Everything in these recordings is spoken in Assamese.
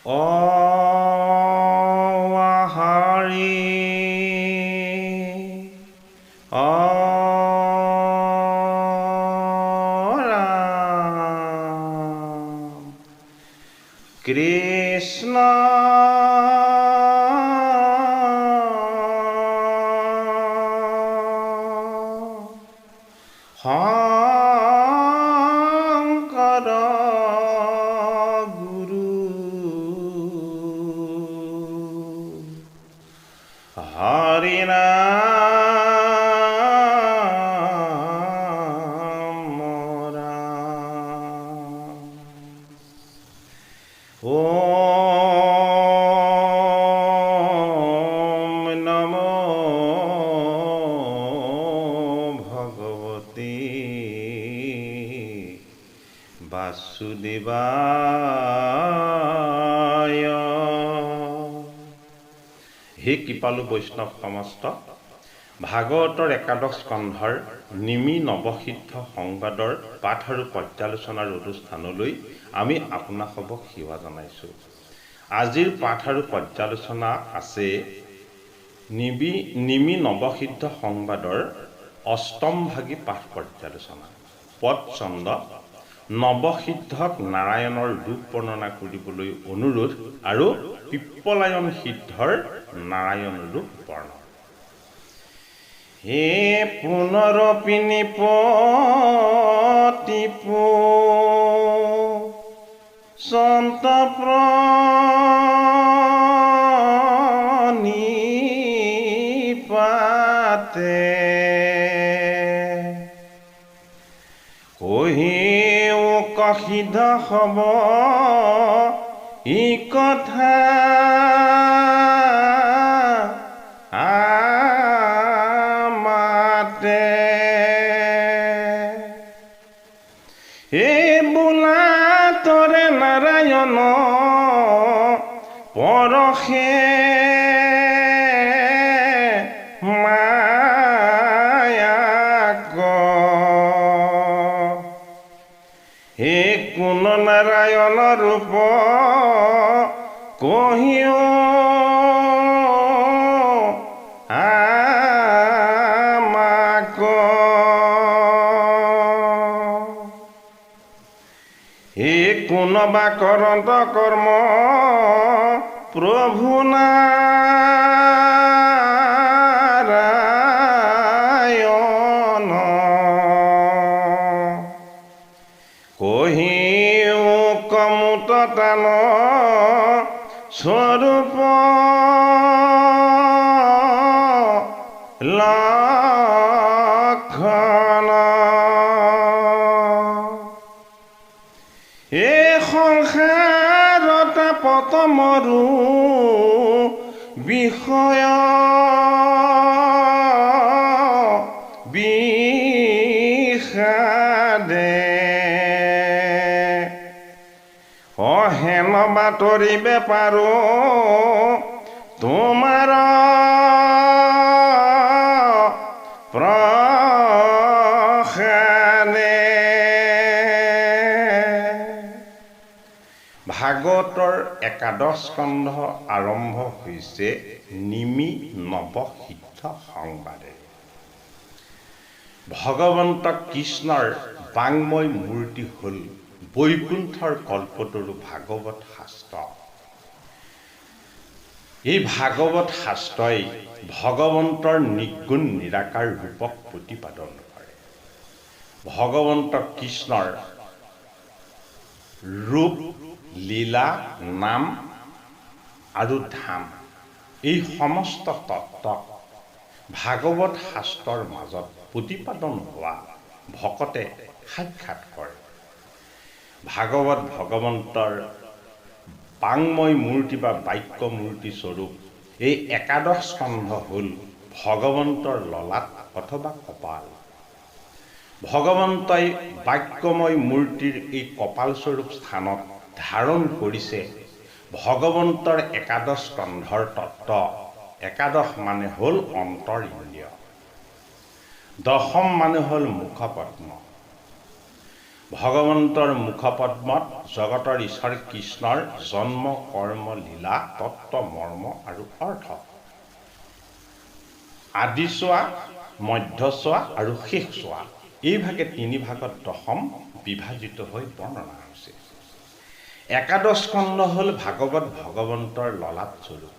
অহাৰি ৰাম কৃষ্ণ শংকৰ গুৰু হৰি নাম ৰাম। ওম নমো ভগৱতে বাসুদেৱায়। হে কৃপালু বৈষ্ণৱ সমস্ত, ভাগৱতৰ একাদশ স্কন্ধৰ নিমি নৱসিদ্ধ সংবাদৰ পাঠ আৰু পৰ্যালোচনাৰ অনুষ্ঠানলৈ আমি আপোনাসৱক সেৱা জনাইছোঁ। আজিৰ পাঠ আৰু পৰ্যালোচনা আছে নিমি নৱসিদ্ধ সংবাদৰ অষ্টম ভাগী পাঠ পৰ্যালোচনা। পদচন্দ নৱসিদ্ধক নাৰায়ণৰ ৰূপ বৰ্ণনা কৰিবলৈ অনুৰোধ আৰু পিপ্পলায়ন সিদ্ধৰ নাৰায়ণ ৰূপ বৰ্ণনা। হে পুনৰপিনি পতিপো সন্ত প্ৰণিপাতে কহিও কহিধ হব ই কথা আমাতে হে বোলা তৰে নাৰায়ণ পৰশে মায়াক হে কোন নাৰায়ণ ৰূপ কহিও আমাক হে কোনবা কৰন্ত কৰ্ম প্ৰভু নাৰায়ণ কহিও কমুত তান স্বৰূপ লক্ষণ হে সংসাৰত পতমৰু বিষয় বিষাদে অহেন বাতৰিবে পাৰো তোমাৰ প্ৰসাদে। ভাগৱতৰ একাদশ স্কন্ধ আৰম্ভ হৈছে নিমি নৱসিদ্ধ সংবাদে। ভগৱন্ত কৃষ্ণৰ বাংময় মূৰ্তি হ'ল বৈকুণ্ঠৰ কল্পতৰু ভাগৱত শাস্ত্ৰ। এই ভাগৱত শাস্ত্ৰই ভগৱন্তৰ নিগুণ নিৰাকাৰ ৰূপক প্ৰতিপাদন কৰে। ভগৱন্ত কৃষ্ণৰ ৰূপ, লীলা, নাম আৰু ধাম এই সমস্ত তত্ত্বক ভাগৱত শাস্ত্ৰৰ মাজত প্ৰতিপাদন হোৱা ভকতে সাক্ষাৎ কৰে। ভাগৱত ভগৱন্তৰ বাংময় মূৰ্তি বা বাক্য মূৰ্তি স্বৰূপ এই একাদশ স্কন্ধ হ'ল ভগৱন্তৰ ললাট অথবা কপাল। ভগৱন্তই বাক্যময় মূৰ্তিৰ এই কপাল স্বৰূপ স্থানত ধাৰণ কৰিছে ভগৱন্তৰ একাদশ স্কন্ধৰ তত্ত্ব। একাদশ মানে হ'ল অন্তৰ ইন্দ্ৰিয়, দশম মানে হ'ল মুখপদ্ম। ভগৱন্তৰ মুখপদ্মত জগতৰ ঈশ্বৰ কৃষ্ণৰ জন্ম কৰ্ম লীলা তত্ত্ব মৰ্ম আৰু অৰ্থ আদি চোৱা মধ্যচোৱা আৰু শেষ চোৱা এইভাগে তিনি ভাগত দশম বিভাজিত হৈ বৰ্ণনা হৈছে। একাদশ স্কন্ধ হ'ল ভাগৱত ভগৱন্তৰ ললাট স্বৰূপ।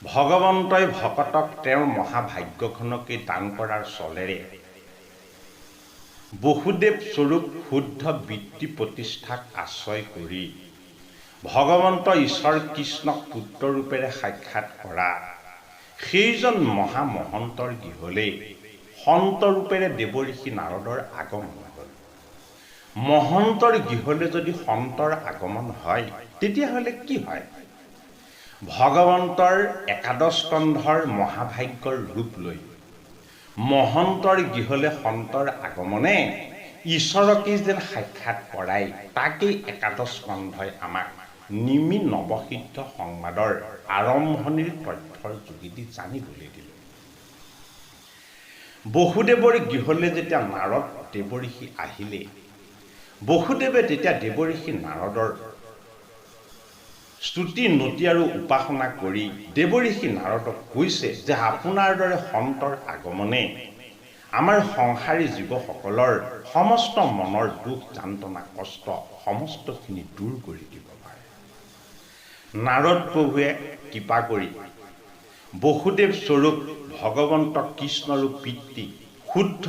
ভগৱন্তই ভকতক তেওঁৰ মহাভাগ্যখনকে দান কৰাৰ চলেৰে বসুদেৱ স্বৰূপ শুদ্ধ বৃত্তি প্ৰতিষ্ঠাক আশ্ৰয় কৰি ভগৱন্ত ঈশ্বৰ কৃষ্ণক পুত্ৰৰূপেৰে সাক্ষাৎ কৰা সেইজন মহামহন্তৰ গৃহলৈ সন্তৰূপেৰে দেৱঋষি নাৰদৰ আগমন হ'ল। মহন্তৰ গৃহলৈ যদি সন্তৰ আগমন হয় তেতিয়াহ'লে কি হয়? ভগৱন্তৰ একাদশ স্কন্ধৰ মহাভাগ্যৰ ৰূপ লৈ মহন্তৰ গৃহলৈ সন্তৰ আগমনে ঈশ্বৰকেই যেন সাক্ষাৎ কৰাই তাকেই একাদশ স্কন্ধই আমাক নিমি নৱসিদ্ধ সংবাদৰ আৰম্ভণিৰ তথ্যৰ যোগেদি জানিবলৈ দিলে। বসুদেৱৰ গৃহলৈ যেতিয়া নাৰদ দেৱঋষি আহিলে বসুদেৱে তেতিয়া দেৱঋষি নাৰদৰ স্তুতি নতি আৰু উপাসনা কৰি দেৱঋষি নাৰদক কৈছে যে আপোনাৰ দৰে সন্তৰ আগমনে আমাৰ সংসাৰী জীৱসকলৰ সমস্ত মনৰ দুখ যান্ত্ৰণা কষ্ট সমস্তখিনি দূৰ কৰি দিব পাৰে। নাৰদ প্ৰভুৱে কৃপা কৰি বসুদেৱ স্বৰূপ ভগৱন্ত কৃষ্ণৰূপ পিতৃ শুদ্ধ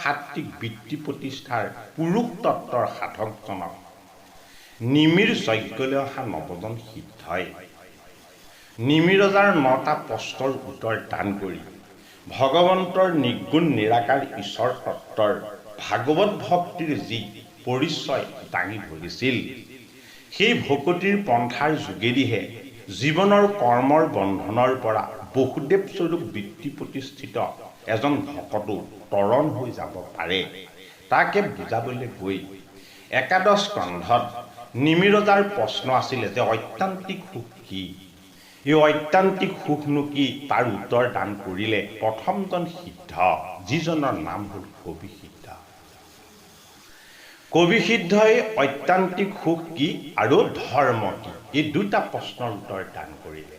সাত্বিক বৃত্তি প্ৰতিষ্ঠাৰ পুৰুষ তত্ত্বৰ সাধকজনক নিমিৰ যজ্ঞলৈ অহা নৱজন সিদ্ধই নিমিৰজাৰ 9টা প্ৰশ্নৰ উত্তৰ দান কৰি ভগৱন্তৰ নিৰ্গুণ নিৰাকাৰ ঈশ্বৰ তত্ত্বৰ ভাগৱত ভক্তিৰ যি পৰিচয় দাঙি ধৰিছিল সেই ভকতিৰ পন্থাৰ যোগেদিহে জীৱনৰ কৰ্মৰ বন্ধনৰ পৰা বসুদেৱ স্বৰূপ বৃত্তি প্ৰতিষ্ঠিত এজন ভকতো তৰণ হৈ যাব পাৰে তাকে বুজাবলৈ গৈ একাদশ স্কন্ধত নিমিৰজাৰ প্ৰশ্ন আছিলে যে ঐত্যান্তিক সুখ কি? এই ঐত্যান্তিক সুখনো কি তাৰ উত্তৰ দান কৰিলে প্ৰথমজন সিদ্ধ যিজনৰ নাম হ'ল কবি সিদ্ধ। কবি সিদ্ধই ঐত্যান্তিক সুখ কি আৰু ধৰ্ম কি এই দুটা প্ৰশ্নৰ উত্তৰ দান কৰিলে।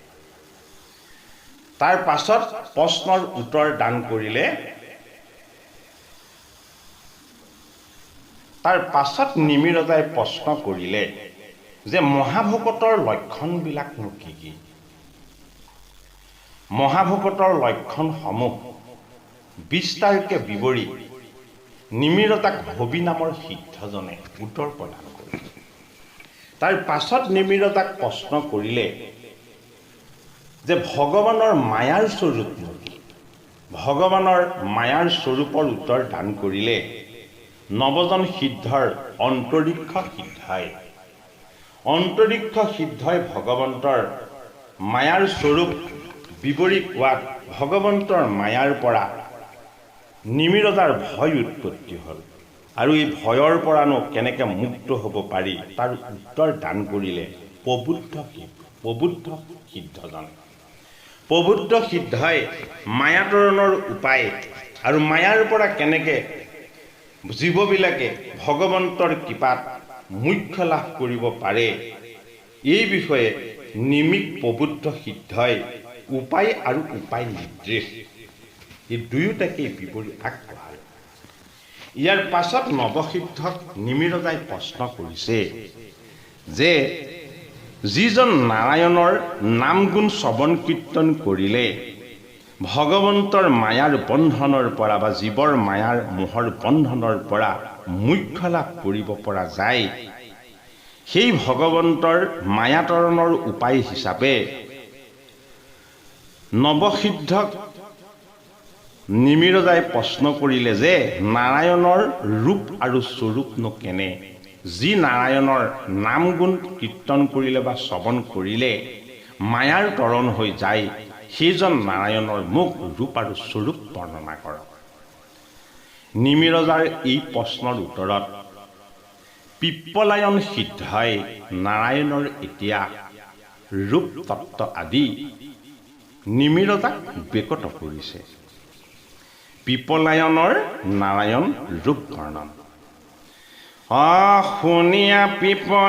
তাৰ পাছত প্ৰশ্নৰ উত্তৰ দান কৰিলে তাৰ পাছত নিমিৰজাই প্ৰশ্ন কৰিলে যে মহাভকতৰ লক্ষণবিলাকনো কি কি? মহাভকতৰ লক্ষণসমূহ বিস্তাৰকে বিৱৰি নিমিৰজাক ভবি নামৰ সিদ্ধজনে উত্তৰ প্ৰদান কৰিলে। তাৰ পাছত নিমিৰজাক প্ৰশ্ন কৰিলে যে ভগৱানৰ মায়াৰ স্বৰূপনো কি? ভগৱানৰ মায়াৰ স্বৰূপৰ উত্তৰ দান কৰিলে নৱজন সিদ্ধৰ অন্তৰীক্ষ সিদ্ধই। অন্তৰীক্ষ সিদ্ধই ভগৱন্তৰ মায়াৰ স্বৰূপ বিৱৰি কোৱাত ভগৱন্তৰ মায়াৰ পৰা নিমিৰজাৰ ভয় উৎপত্তি হ'ল আৰু এই ভয়ৰ পৰানো কেনেকৈ মুক্ত হ'ব পাৰি তাৰ উত্তৰ দান কৰিলে প্ৰবুদ্ধ সিদ্ধজনে। প্ৰবুদ্ধ সিদ্ধই মায়াতৰণৰ উপায় আৰু মায়াৰ পৰা কেনেকৈ জীৱবিলাকে ভগৱন্তৰ কৃপাত মোক্ষ লাভ কৰিব পাৰে এই বিষয়ে নিমিক প্ৰবুদ্ধ সিদ্ধই উপায় আৰু উপায় নিৰ্দেশ এই দুয়োটাকেই বিৱৰি আগবঢ়ালে। ইয়াৰ পাছত নৱসিদ্ধক নিমিৰজাই প্ৰশ্ন কৰিছে যে যিজন নাৰায়ণৰ নাম গুণ শ্ৰৱণ কীৰ্তন কৰিলে ভগৱন্তৰ মায়াৰ বন্ধনৰ পৰা বা জীৱৰ মায়াৰ মোহৰ বন্ধনৰ পৰা মোক্ষ লাভ কৰিব পৰা যায় সেই ভগৱন্তৰ মায়াতৰণৰ উপায় হিচাপে নৱসিদ্ধক নিমিৰজাই প্ৰশ্ন কৰিলে যে নাৰায়ণৰ ৰূপ আৰু স্বৰূপনো কেনে? যি নাৰায়ণৰ নাম গুণ কীৰ্তন কৰিলে বা শ্ৰৱণ কৰিলে মায়াৰ তৰণ হৈ যায় সেইজন নাৰায়ণৰ মুখ ৰূপ আৰু স্বৰূপ বৰ্ণনা কৰক। নিমিৰজাৰ এই প্ৰশ্নৰ উত্তৰত পিপ্পলায়ন সিদ্ধই নাৰায়ণৰ এতিয়া ৰূপ তত্ত্ব আদি নিমিৰজাক বেকত কৰিছে। পিপলায়নৰ নাৰায়ণ ৰূপ বৰ্ণন শুনিয়া পিপলায়নে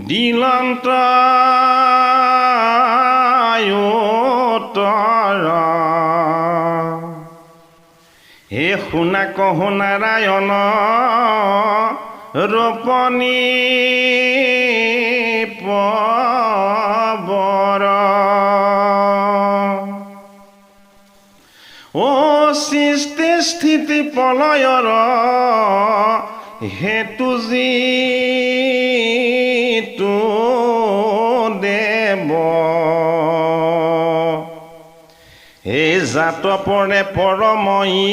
দিলন্ত উত্তৰ হে শুনা কহু নাৰায়ণ ৰোপণী পবৰ ও সৃষ্টি স্থিতি প্ৰলয়ৰ হেতু যিটো দেৱ হে জাত পৰে পৰময়ী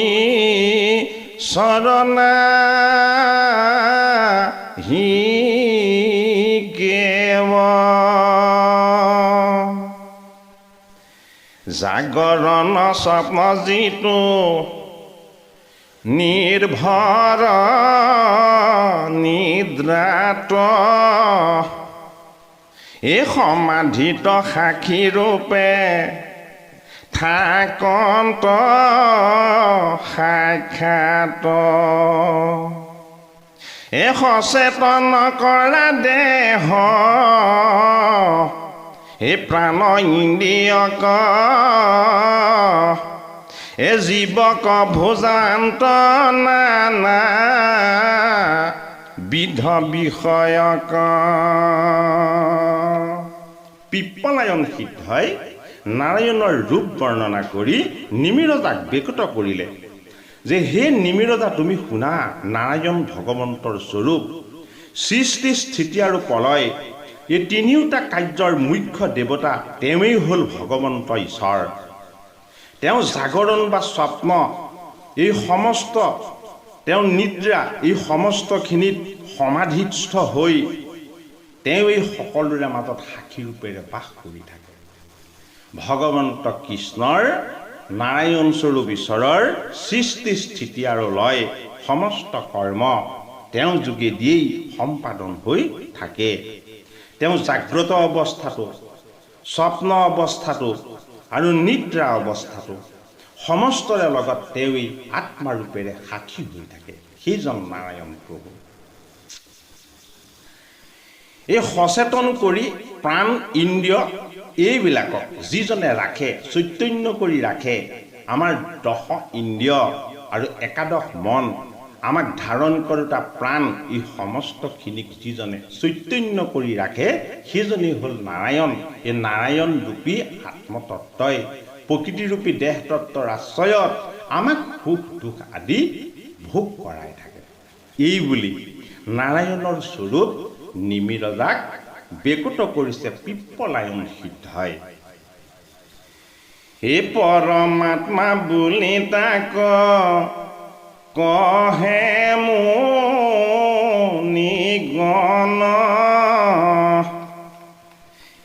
চৰণা হি কেৱ জাগৰণ স্বপ্ন যিটো নিৰ্ভৰ নিদ্ৰাত এই সমাধিত সাক্ষী ৰূপে থাকন্ত সাক্ষাৎ এ সচেতন কৰা দেহ এ প্ৰাণ ইন্দ্ৰিয়ক এ জীৱক ভোজান্ত নানা বিধ বিষয়ক পিপ্পলায়ন সিদ্ধই নাৰায়ণৰ ৰূপ বৰ্ণনা কৰি নিমিৰজাক বেকুত কৰিলে যে হে নিমিৰজা তুমি শুনা নাৰায়ণ ভগৱন্তৰ স্বৰূপ সৃষ্টি স্থিতি আৰু প্ৰলয় এই তিনিওটা কাৰ্যৰ মুখ্য দেৱতা তেওঁৱেই হ'ল ভগৱন্ত ঈশ্বৰ তেওঁ জাগৰণ বা স্বপ্ন এই সমস্ত তেওঁ নিদ্ৰা এই সমস্তখিনিত সমাধিস্থ হৈ তেওঁ এই সকলোৰে মাজত সাক্ষী ৰূপেৰে বাস কৰি থাকে ভগৱন্ত কৃষ্ণৰ নাৰায়ণ স্বৰূপ ঈশ্বৰৰ সৃষ্টি স্থিতি আৰু লয় সমস্ত কৰ্ম তেওঁ যোগেদিয়েই সম্পাদন হৈ থাকে তেওঁ জাগ্ৰত অৱস্থাটো স্বপ্ন অৱস্থাটো আৰু নিদ্ৰা অৱস্থাটো সমস্তৰে লগত তেওঁই আত্মাৰূপেৰে সাক্ষী হৈ থাকে সেইজন নাৰায়ণ প্ৰভু এই সচেতন কৰি প্ৰাণ ইন্দ্ৰিয় এইবিলাকক যিজনে ৰাখে চৈতন্য কৰি ৰাখে আমাৰ 10 ইন্দ্ৰিয় আৰু একাদশ মন আমাক ধাৰণ কৰোতা প্ৰাণ এই সমস্তখিনিক যিজনে চৈতন্য কৰি ৰাখে সেইজনেই হ'ল নাৰায়ণ এই নাৰায়ণ ৰূপী আত্মতত্ত্বই প্ৰকৃতিৰূপী দেহ তত্ত্বৰ আশ্ৰয়ত আমাক সুখ দুখ আদি ভোগ কৰাই থাকে এই বুলি নাৰায়ণৰ স্বৰূপ নিমিৰজাক বেকুত কৰিছে পিপ্পলায়ন সিদ্ধই হে পৰমাত্মা বুলি তাক কহে মুনিগণ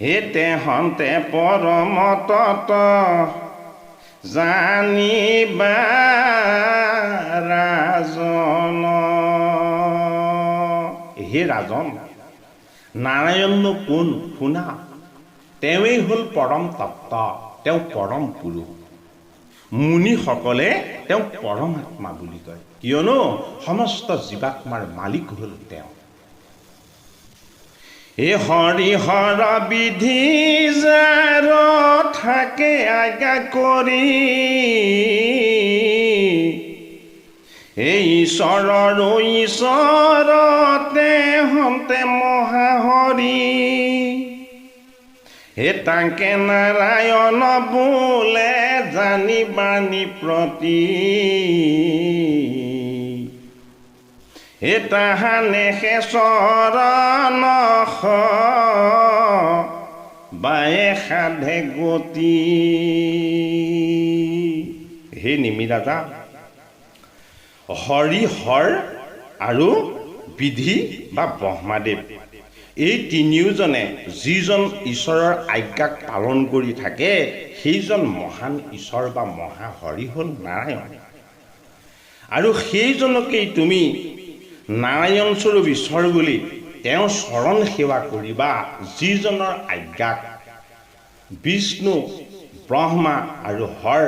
হে তেহন্তে পৰম তত্ত্ব জানিবা ৰাজন হে ৰাজন নাৰায়ণনো কোন শুনা তেওঁৱেই হ'ল পৰম তত্ত্ব তেওঁ পৰম পুৰুষ মুনিসকলে তেওঁক পৰমাত্মা বুলি কয় কিয়নো সমস্ত জীৱাত্মাৰ মালিক হ'ল তেওঁ এ হৰিহৰ বিধি যাৰ থাকে আজ্ঞা কৰি এই ঈশ্বৰৰ ঈশ্বৰতে হন্তে মহাহৰি হে তাকে নাৰায়ণ বোলে জানিবানি প্ৰতি হে তাহানে সে চৰণ বায়ে সাধে গতি হে নিমিৰাজা হৰিহৰ আৰু বিধি বা ব্ৰহ্মাদেৱ এই তিনিওজনে যিজন ঈশ্বৰৰ আজ্ঞাক পালন কৰি থাকে সেইজন মহান ঈশ্বৰ বা মহাহৰি হ'ল নাৰায়ণ আৰু সেইজনকেই তুমি নাৰায়ণ স্বৰূপ ঈশ্বৰ বুলি তেওঁৰ চৰণ সেৱা কৰিবা যিজনৰ আজ্ঞাক বিষ্ণু ব্ৰহ্মা আৰু হৰ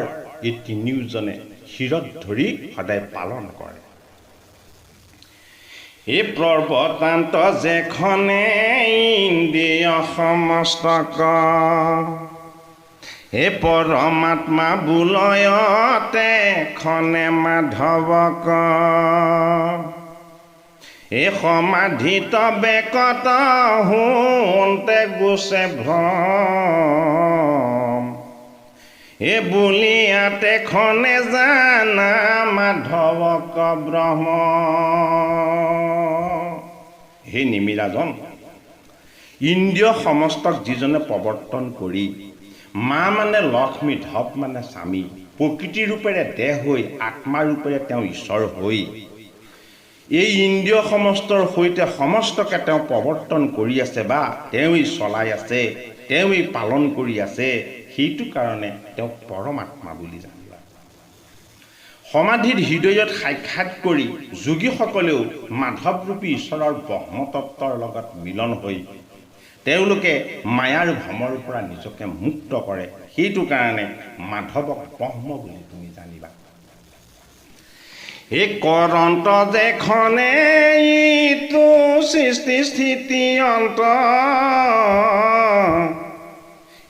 এই তিনিওজনে শিৰত ধৰি সদায় পালন কৰে। এই পৰ্বতান্ত যেখনে ইন্দ্ৰিয় সমস্তক এই পৰমাত্মা বুলয়তে খনে মাধৱক এই সমাধিত বেকত হুন্তে গোছে ভ্ৰম এই বুলিয়াতে খনে জানা মাধৱক ব্ৰহ্ম। হে নিমিৰাজন, ইন্দ্ৰিয় সমস্তক যিজনে প্ৰৱৰ্তন কৰি মা মানে লক্ষ্মী, ধপ মানে স্বামী, প্ৰকৃতি ৰূপেৰে দেহ হৈ আত্মা ৰূপেৰে তেওঁ ঈশ্বৰ হৈ এই ইন্দ্ৰিয় সমস্তৰ সৈতে সমস্তকে তেওঁ প্ৰৱৰ্তন কৰি আছে বা তেওঁই চলাই আছে, তেওঁই পালন কৰি আছে, সেইটো কাৰণে তেওঁ পৰমাত্মা বুলি জানিবা। সমাধিত হৃদয়ত সাক্ষাৎ কৰি যোগীসকলেও মাধৱৰূপী ঈশ্বৰৰ ব্ৰহ্মতত্বৰ লগত মিলন হৈ তেওঁলোকে মায়াৰ ভ্ৰমৰ পৰা নিজকে মুক্ত কৰে। সেইটো কাৰণে মাধৱক ব্ৰহ্ম বুলি তুমি জানিবা। এই কৰন্ত যেখনে ইটো সৃষ্টি স্থিতি অন্ত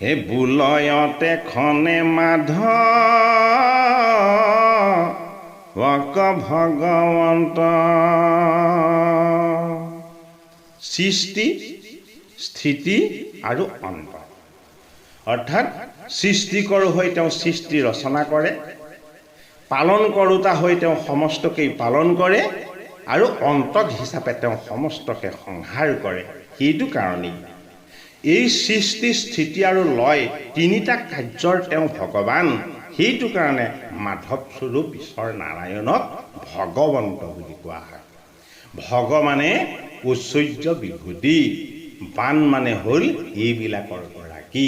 এই বুলয়তে খনে মাধৱক ভগৱন্ত। সৃষ্টি, স্থিতি আৰু অন্ত, অৰ্থাৎ সৃষ্টিকৰ হৈ তেওঁ সৃষ্টি ৰচনা কৰে, পালন কৰোতা হৈ তেওঁ সমস্তকেই পালন কৰে আৰু অন্তক হিচাপে তেওঁ সমস্তকে সংহাৰ কৰে। সেইটো কাৰণেই এই সৃষ্টি স্থিতি আৰু লয় তিনিটা কাৰ্যৰ তেওঁ ভগৱান। সেইটো কাৰণে মাধৱ স্বৰূপ ঈশ্বৰ নাৰায়ণক ভগৱন্ত বুলি কোৱা হয়। ভগ মানে ঐশ্বৰ্য বিভূতি, বান মানে হ'ল এইবিলাকৰ গৰাকী।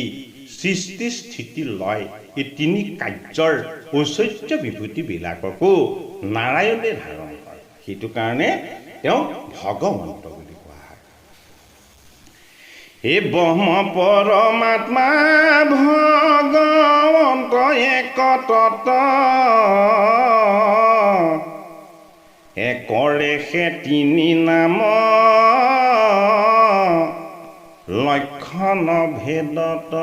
সৃষ্টি স্থিতি লয় এই তিনি কাৰ্যৰ ঐশ্বৰ্য বিভূতিবিলাককো নাৰায়ণে ধাৰণ কৰে। সেইটো কাৰণে তেওঁ ভগৱন্ত বুলি কোৱা হয়। এই ব্ৰহ্ম পৰমাত্মা ভগৱন্ত একতত একৰে সে তিনি নাম লক্ষণ ভেদত।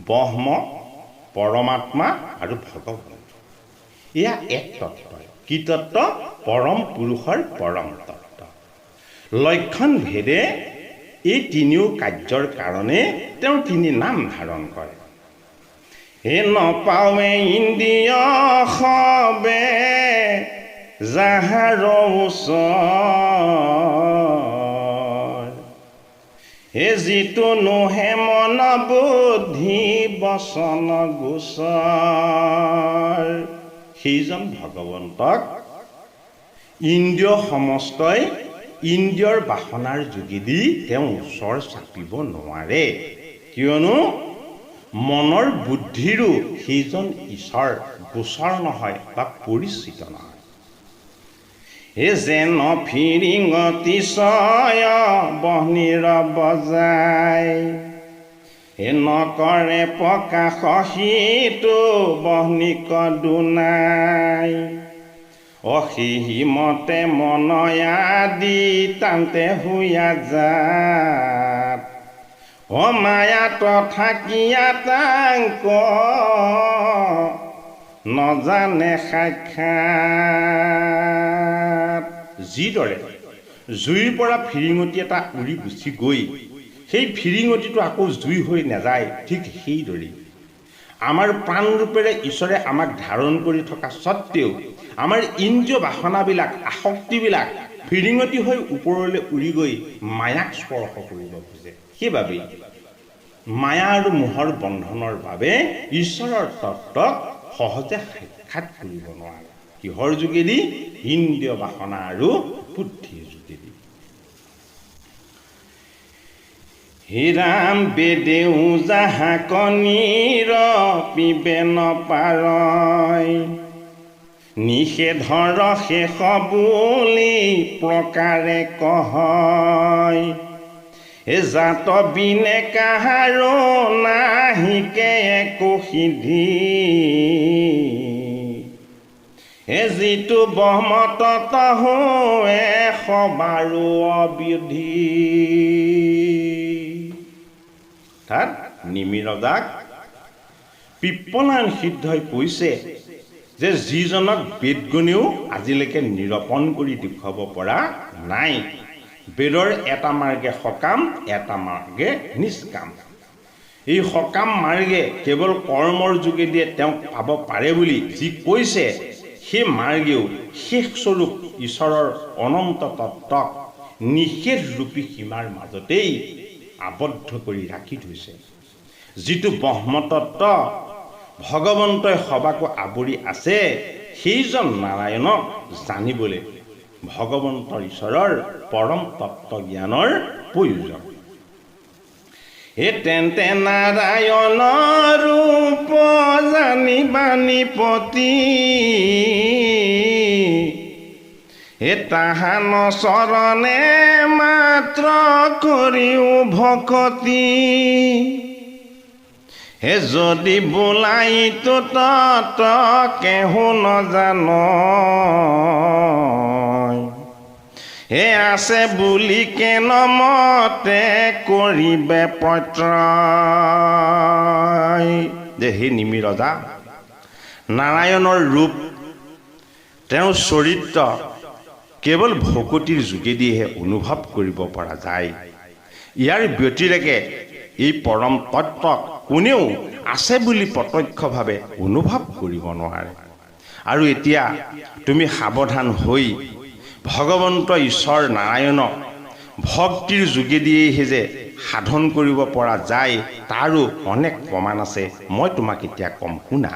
ব্ৰহ্ম, পৰমাত্মা আৰু ভগৱন্ত এয়া এক তত্ত্ব। কি তত্ত্ব? পৰম পুৰুষৰ পৰম তত্ত্ব। লক্ষণ ভেদে এই তিনিও কাৰ্যৰ কাৰণে তেওঁ তিনি নাম ধাৰণ কৰে। হে নপাৱে ইন্দ্ৰিয় সবে যাহাৰ ওচৰ হে যিটো নোহে মন বুদ্ধি বচন গোচৰ। সেইজন ভগৱন্তক ইন্দ্ৰিয় সমস্তই ইন্দ্ৰিয়ৰ বাসনাৰ যোগেদি তেওঁ ওচৰ চাপিব নোৱাৰে। কিয়নো মনৰ বুদ্ধিৰো সেইজন ঈশ্বৰ গোচৰ নহয় বা পৰিচিত নহয়। হে যেন ফিৰিঙতি ছয় বহ্নিৰ বজাই হে নকৰে প্ৰকাশ সিটো বহ্নিক দুনাই অসীমতে মনয়াদি টানতে হুয়া যাত মায়াত থাকিয়া তাংক নজানে সাক্ষাৎ। যিদৰে জুইৰ পৰা ফিৰিঙতি এটা উৰি গুচি গৈ সেই ফিৰিঙতিটো আকৌ জুই হৈ নাযায়, ঠিক সেইদৰেই আমাৰ প্ৰাণৰূপেৰে ঈশ্বৰে আমাক ধাৰণ কৰি থকা স্বত্তেও আমাৰ ইন্দ্ৰিয় বাসনাবিলাক, আসক্তিবিলাক ফিৰিঙতি হৈ ওপৰলৈ উৰি গৈ মায়াক স্পৰ্শ কৰিব খোজে। সেইবাবেই মায়া আৰু মোহৰ বন্ধনৰ বাবে ঈশ্বৰৰ তত্ত্বক সহজে সাক্ষাৎ কৰিব নোৱাৰে। কিহৰ যোগেদি? ইন্দ্ৰিয় বাসনা আৰু বুদ্ধিৰ যোগেদি। হে ৰাম বেদেউ যাহা কণীৰ পিবে নপাৰয় নিষেধৰ শেষ বুলি প্ৰকাৰে কহয় হে জাত বিনে কাহাৰো নাহিকে একো সিদ্ধি হে যিটো ব্ৰহ্মতত্ত্ব হৈ সবাৰো অবিধি। তাত নিমি ৰজাক পিপ্পলায়ন সিদ্ধই কৈছে যে যিজনক বেদগণেও আজিলৈকে নিৰূপণ কৰি দেখুৱাব পৰা নাই। বেদৰ এটা মাৰ্গে সকাম, এটা মাৰ্গে নিষ্কাম। এই সকাম মাৰ্গে কেৱল কৰ্মৰ যোগেদিয়ে তেওঁক পাব পাৰে বুলি যি কৈছে, সেই মাৰ্গেও শেষস্বৰূপ ঈশ্বৰৰ অনন্ত তত্ত্বক নিষেধ ৰূপী সীমাৰ মাজতেই আবদ্ধ কৰি ৰাখি থৈছে। যিটো ব্ৰহ্মতত্ত্ব ভগৱন্তই সবাকো আৱৰি আছে, সেইজন নাৰায়ণক জানিবলৈ ভগৱন্তৰ ঈশ্বৰৰ পৰম তত্ত্ব জ্ঞানৰ প্ৰয়োজন। তেন্তে নাৰায়ণৰ ৰূপ জানিবা নিপতি তাহান চৰণে মাত্ৰ কৰিও ভকতি যদি বোলাইতো তত কেহু নজান আছে বুলি কেনমতে কৰিবে প্ৰত্যয়। যে হে নিমি ৰজা, নাৰায়ণৰ ৰূপ, তেওঁৰ চৰিত্ৰ কেৱল ভকতিৰ যোগেদিহে অনুভৱ কৰিব পৰা যায়। ইয়াৰ ব্যতিৰেকে এই পৰম তত্ত্বক কোনেও আছে বুলি প্ৰত্যক্ষভাৱে অনুভৱ কৰিব নোৱাৰে। আৰু এতিয়া তুমি সাৱধান হৈ ভগৱন্ত ঈশ্বৰ নাৰায়ণক ভক্তিৰ যোগেদিয়েহে যে সাধন কৰিব পৰা যায়, তাৰো অনেক প্ৰমাণ আছে। মই তোমাক এতিয়া কম, শুনা।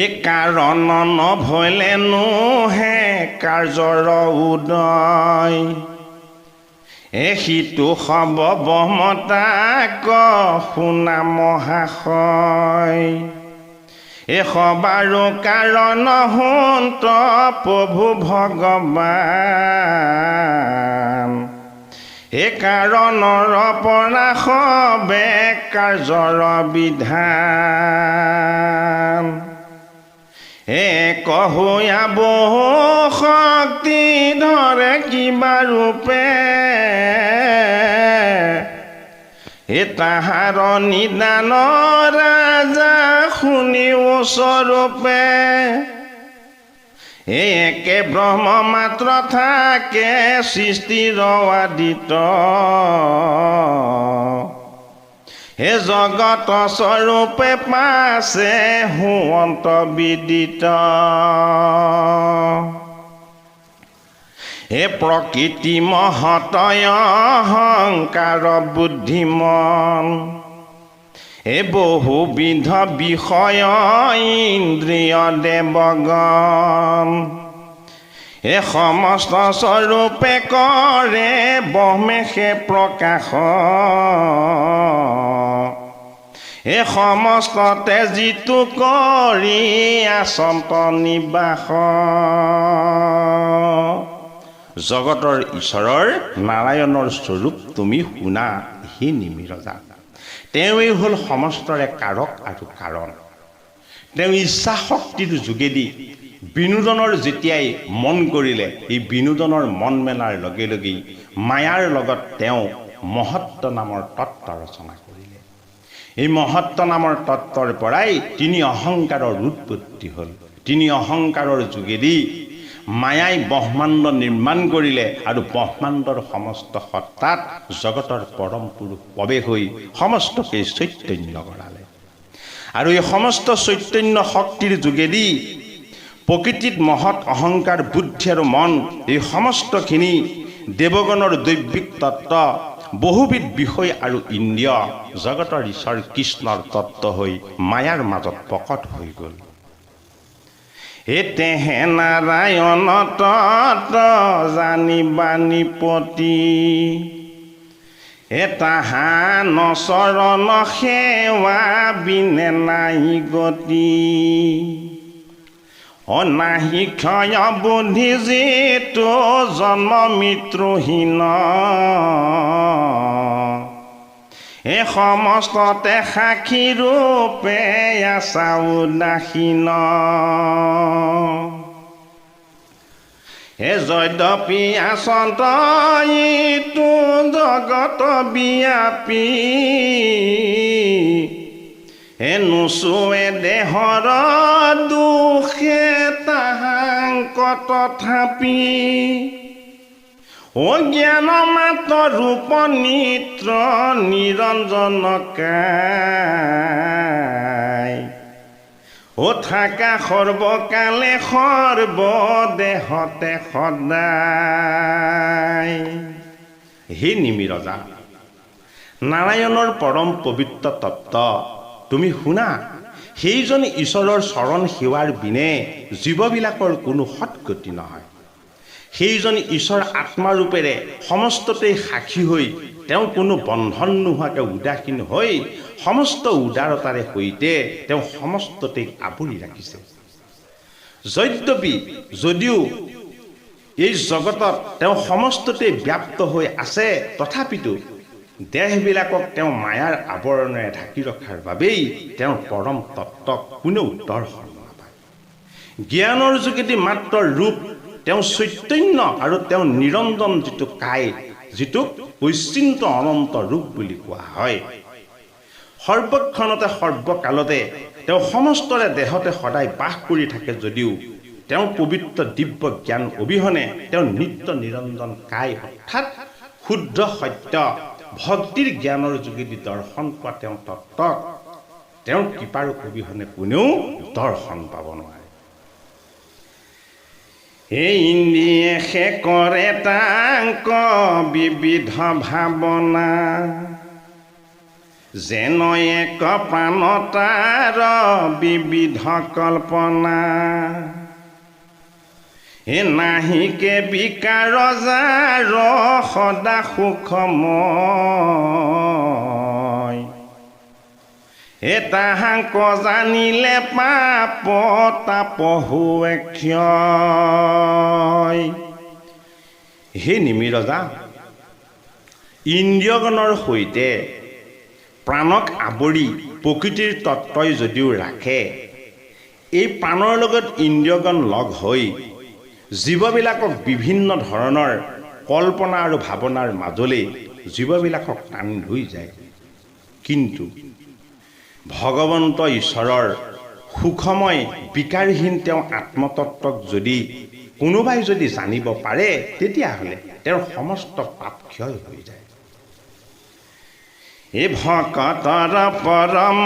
এই কাৰণ নভৈলেনো হে কাৰ্যৰ উদয় সিটো সব ব্ৰহ্মতাক শুনা মহাশয় সবাৰো কাৰণ হন্ত প্ৰভু ভগৱান কাৰণৰ পৰা সবে কাৰ্যৰ বিধান কহুয়া বহু শক্তি ধৰে কিবা ৰূপে তাহাৰ নিদান ৰাজা শুনিও স্বৰূপে একে ব্ৰহ্ম মাত্ৰ থাকে সৃষ্টিৰ আদিত জগত স্বৰূপে পাছে হুৱন্ত বিদিত প্ৰকৃতি মহতয় অহংকাৰ বুদ্ধিমন বহুবিধ বিষয় ইন্দ্ৰিয় দেৱগণ সমস্ত স্বৰূপে কৰে ব্ৰহ্মেশে প্ৰকাশ সমস্ততে যিটো কৰি আচন্ত নিবাস। জগতৰ ঈশ্বৰৰ নাৰায়ণৰ স্বৰূপ তুমি শুনা হে নিমি ৰজা। তেওঁৱেই হ'ল সমস্তৰে কাৰক আৰু কাৰণ। তেওঁ ইচ্ছা শক্তিৰ যোগেদি বিনোদনৰ যেতিয়াই মন কৰিলে, এই বিনোদনৰ মন মেলাৰ লগে লগেই মায়াৰ লগত তেওঁ মহত্ব নামৰ তত্ত্ব ৰচনা কৰিলে। এই মহত্ব নামৰ তত্ত্বৰ পৰাই তিনি অহংকাৰৰ উৎপত্তি হ'ল। তিনি অহংকাৰৰ যোগেদি মায়াই ব্ৰহ্মাণ্ড নিৰ্মাণ কৰিলে আৰু ব্ৰহ্মাণ্ডৰ সমস্ত সত্তাত জগতৰ পৰম পুৰুষ প্ৰৱেশ হৈ সমস্তকে চৈতন্য কৰালে। আৰু এই সমস্ত চৈতন্য শক্তিৰ যোগেদি প্ৰকৃতিত মহৎ অহংকাৰ বুদ্ধি আৰু মন, এই সমস্তখিনি দেৱগণৰ দৈবিক তত্ত্ব, বহুবিধ বিষয় আৰু ইন্দ্ৰিয় জগতৰ ঈশ্বৰ কৃষ্ণৰ তত্ত্ব হৈ মায়াৰ মাজত প্ৰকট হৈ গ'ল। তেহে নাৰায়ণ তত্ত্ব জানিবা নিপতি তাহান চৰণ সেৱা বিনে নাই গতি অনাহি ক্ষয় বুদ্ধি যিটো জন্ম মৃত্যুহীন এ সমস্ততে সাক্ষী ৰূপে আছা উদাসীন হে যদ্যপি আচন্ত ইটো জগত ব্যাপী হে নোচোৱে দেহৰ দুখে তাহাংক তথাপি অজ্ঞান মাত্ৰ ৰূপ নিত্ৰ নিৰঞ্জন কায় ও থাকা সৰ্বকালে সৰ্বদেহতে সদায়। হে নিমিৰজা, নাৰায়ণৰ পৰম পবিত্ৰ তত্ত্ব তুমি শুনা। সেইজন ঈশ্বৰৰ চৰণ সেৱাৰ বিনে জীৱবিলাকৰ কোনো সৎগতি নহয়। সেইজন ঈশ্বৰ আত্মাৰূপেৰে সমস্ততেই সাক্ষী হৈ তেওঁ কোনো বন্ধন নোহোৱাকৈ উদাসীন হৈ সমস্ত উদাৰতাৰে সৈতে তেওঁ সমস্ততেই আৱৰি ৰাখিছে। যদিও এই জগতত তেওঁ সমস্ততেই ব্যাপ্ত হৈ আছে, তথাপিতো দেহবিলাকক তেওঁ মায়াৰ আৱৰণেৰে ঢাকি ৰখাৰ বাবেই তেওঁৰ পৰম তত্ত্বক কোনেও দৰ্শন নাপায়। জ্ঞানৰ যোগেদি মাত্ৰ ৰূপ তেওঁ চৈতন্য আৰু তেওঁ নিৰঞ্জন যিটো কায়, যিটোক অচিন্ত অনন্ত ৰূপ বুলি কোৱা হয়। সৰ্বক্ষণতে সৰ্বকালতে তেওঁ সমস্তৰে দেহতে সদায় বাস কৰি থাকে যদিও তেওঁ পবিত্ৰ দিব্য জ্ঞান অবিহনে তেওঁ নিত্য নিৰঞ্জন কায় অৰ্থাৎ শুদ্ধ সত্য ভক্তিৰ জ্ঞানৰ যোগেদি দৰ্শন পোৱা তেওঁ তত্ত্বক তেওঁৰ কৃপাৰ অবিহনে কোনেও দৰ্শন পাব নোৱাৰে। এই ইন্দ্ৰিয়ে সে কৰে তাংক বিবিধ ভাৱনা যেন এক প্ৰাণতাৰ বিবিধ কল্পনা হে নাহিকে বিকাৰ যাৰ সদা সুখময় হে তাহাংক জানিলে পাপ তাপ হুৱে ক্ষয়। হে নিমিৰজা, ইন্দ্ৰিয়গণৰ সৈতে প্ৰাণক আৱৰি প্ৰকৃতিৰ তত্ত্বই যদিও ৰাখে, এই প্ৰাণৰ লগত ইন্দ্ৰিয়গণ লগ হৈ জীৱবিলাকক বিভিন্ন ধৰণৰ কল্পনা আৰু ভাৱনাৰ মাজলৈ জীৱবিলাকক টানি লৈ যায়। কিন্তু ভগৱন্ত ঈশ্বৰৰ সুখময় বিকাৰহীন তেওঁ আত্মতত্ত্বক যদি কোনোবাই যদি জানিব পাৰে, তেতিয়াহ'লে তেওঁৰ সমস্ত পাপ ক্ষয় হৈ যায়। এই ভকতৰ পৰম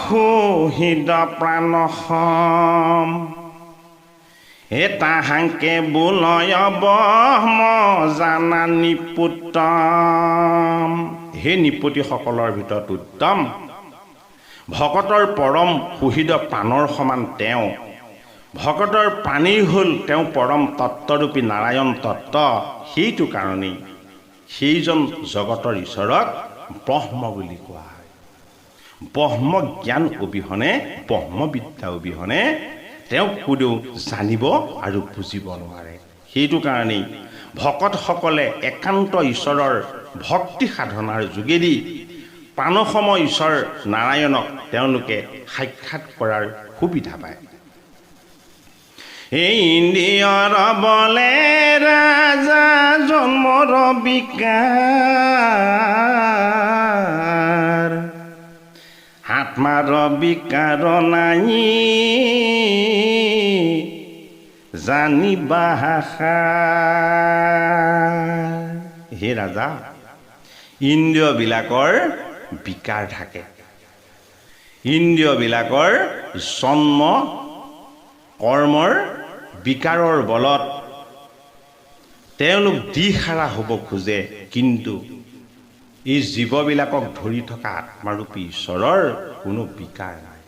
সুহৃদ প্ৰাণসম হে তাহাংকে বোলয় ব্ৰহ্ম জানা নিপুত্তম। হে নিপতিসকলৰ ভিতৰত উত্তম, ভকতৰ পৰম সুহৃদ প্ৰাণৰ সমান তেওঁ। ভকতৰ প্ৰাণী হ'ল তেওঁ পৰম তত্ত্বৰূপী নাৰায়ণ তত্ত্ব। সেইটো কাৰণেই সেইজন জগতৰ ঈশ্বৰক ব্ৰহ্ম বুলি কোৱা হয়। ব্ৰহ্ম জ্ঞান অবিহনে, ব্ৰহ্মবিদ্যা অবিহনে তেওঁক কোনেও জানিব আৰু বুজিব নোৱাৰে। সেইটো কাৰণেই ভকতসকলে একান্ত ঈশ্বৰৰ ভক্তি সাধনাৰ যোগেদি প্ৰাণসম ঈশ্বৰ নাৰায়ণক তেওঁলোকে সাক্ষাৎ কৰাৰ সুবিধা পায়। এই ইন্দ্ৰিয়ৰ বলে ৰাজা জন্মৰ বিকাৰ আত্মাৰ বিকাৰ নাই জানিবা হে ৰাজা, ইন্দ্ৰিয়বিলাকৰ বিকাৰ থাকে। ইন্দ্ৰিয়বিলাকৰ জন্ম কৰ্মৰ বিকাৰৰ বলত তেওঁলোক দিশহাৰা হ'ব খোজে, কিন্তু এই জীৱবিলাকক ধৰি থকা আত্মাৰূপী ঈশ্বৰৰ কোনো বিকাৰ নাই।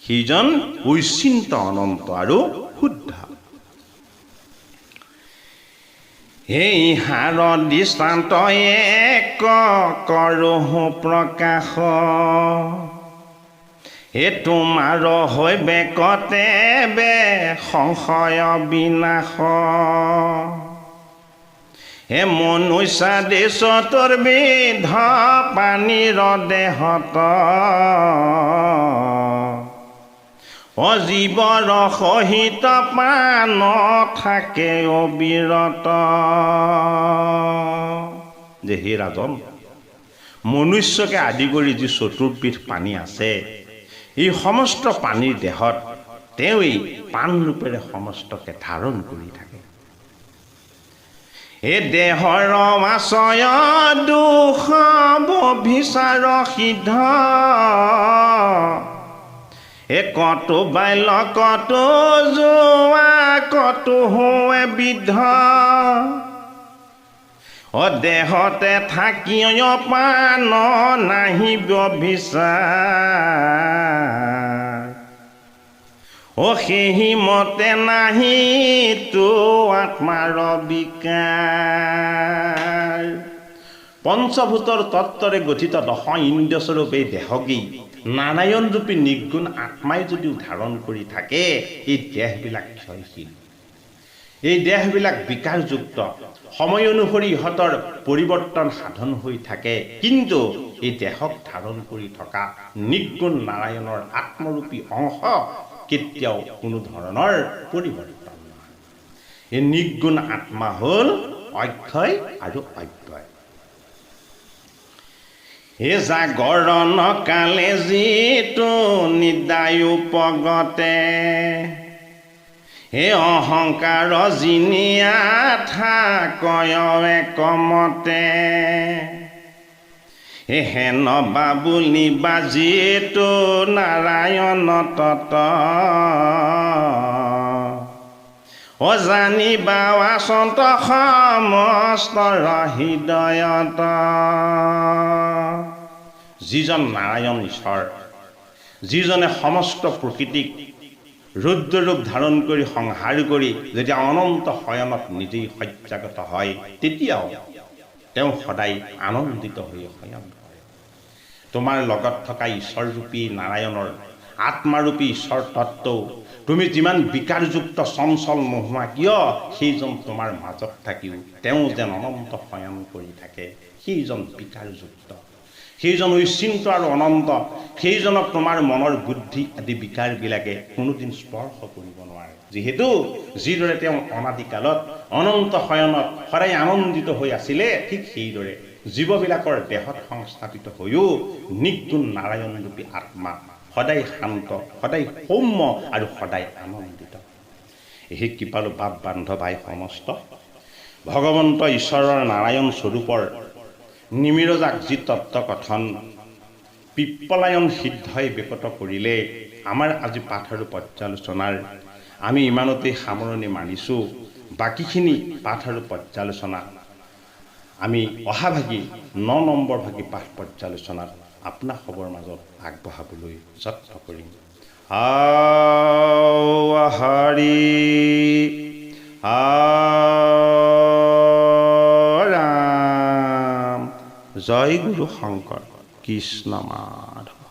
সেইজন অচিন্ত অনন্ত আৰু শুদ্ধ। এই হাৰ দৃষ্টান্ত এক কৰোঁ প্ৰকাশ হে তোমাৰ হৈ বেকতে বে সংশয় বিনাশ হে মনুষ্য দেশ চতুৰ্বিধ পানীৰ দেহত অজীৱৰ সহিত পান থাকে অবিৰত যে হে ৰাজন মনুষ্যকে আদি কৰি যি চতুৰ্বিধ পানী আছে এই সমস্ত পানীৰ দেহত তেওঁ এই পাণ ৰূপেৰে সমস্তকে ধাৰণ কৰি থাকে এ দেহৰ আশ্ৰয় দুখ বিচাৰ সিদ্ধ এ কতো বাইল কতো যোৱা কতো হোৱে বিদ্ধ অ দেহতে থাকি পান নাহি বিচাৰ অ সেহি মতে নাহি তো আত্মাৰ বিকাৰ পঞ্চভূতৰ তত্ত্বৰে গঠিত দশ ইন্দ্ৰিয়স্বৰূপ এই দেহকেই নাৰায়ণ ৰূপী নিৰ্গুণ আত্মাই যদিও ধাৰণ কৰি থাকে এই দেহবিলাক ক্ষয়শীল এই দেহবিলাক বিকাৰযুক্ত সময় অনুসৰি ইহঁতৰ পৰিৱৰ্তন সাধন হৈ থাকে কিন্তু এই দেহক ধাৰণ কৰি থকা নিৰ্গুণ নাৰায়ণৰ আত্মৰূপী অংশ কেতিয়াও কোনো ধৰণৰ পৰিৱৰ্তন নহয় এই নিৰ্গুণ আত্মা হ'ল অক্ষয় আৰু অব্যয় হে জাগৰণ কালে যিটো নিদায় উপগতে হে অহংকাৰ জিনিয়া থাকয় একমতে হে হেন বাবুলি বাজিটো নাৰায়ণ তত অজানিবা আচন্ত সমস্ত হৃদয়ত যিজন নাৰায়ণ ঈশ্বৰ যিজনে সমস্ত প্ৰকৃতিক ৰুদ্ৰৰূপ ধাৰণ কৰি সংহাৰ কৰি যেতিয়া অনন্ত শয়নত নিজেই সত্যাগত হয় তেতিয়াও তেওঁ সদায় আনন্দিত হৈ শয়ন কৰে তোমাৰ লগত থকা ঈশ্বৰৰূপী নাৰায়ণৰ আত্মাৰূপী ঈশ্বৰ তত্ত্ব তুমি যিমান বিকাৰযুক্ত চঞ্চল নোহোৱা কিয় সেইজন তোমাৰ মাজত থাকিও তেওঁ যেন অনন্ত শয়ন কৰি থাকে সেইজন বিকাৰযুক্ত সেইজন ঐচিন্ত আৰু অনন্ত সেইজনক তোমাৰ মনৰ বুদ্ধি আদি বিকাৰবিলাকে কোনোদিন স্পৰ্শ কৰিব নোৱাৰে যিহেতু যিদৰে তেওঁ অনাদিকালত অনন্ত শয়নত সদায় আনন্দিত হৈ আছিলে ঠিক সেইদৰে জীৱবিলাকৰ দেহত সংস্থাপিত হৈও নিৰ্গুণ নাৰায়ণ ৰূপী আত্মা সদায় শান্ত সদায় সৌম্য আৰু সদায় আনন্দিত এই কৃপালু বাপ বান্ধৱাই সমস্ত ভগৱন্ত ঈশ্বৰৰ নাৰায়ণ স্বৰূপৰ নিমিৰজাক যি তত্ত্ব কথন পিপ্পলায়ন সিদ্ধই বেকত কৰিলে আমাৰ আজি পাঠ আৰু পৰ্যালোচনাৰ আমি ইমানতেই সামৰণি মাৰিছোঁ বাকীখিনি পাঠ আৰু পৰ্যালোচনা আমি অহাভাগী 9 নম্বৰ ভাগী পাঠ পৰ্যালোচনাত আপনা খবৰ মাজত আগবঢ়াবলৈ যত্ন কৰিম হৰি ৰাম জয় গুৰু শংকৰ কৃষ্ণ মাধৱ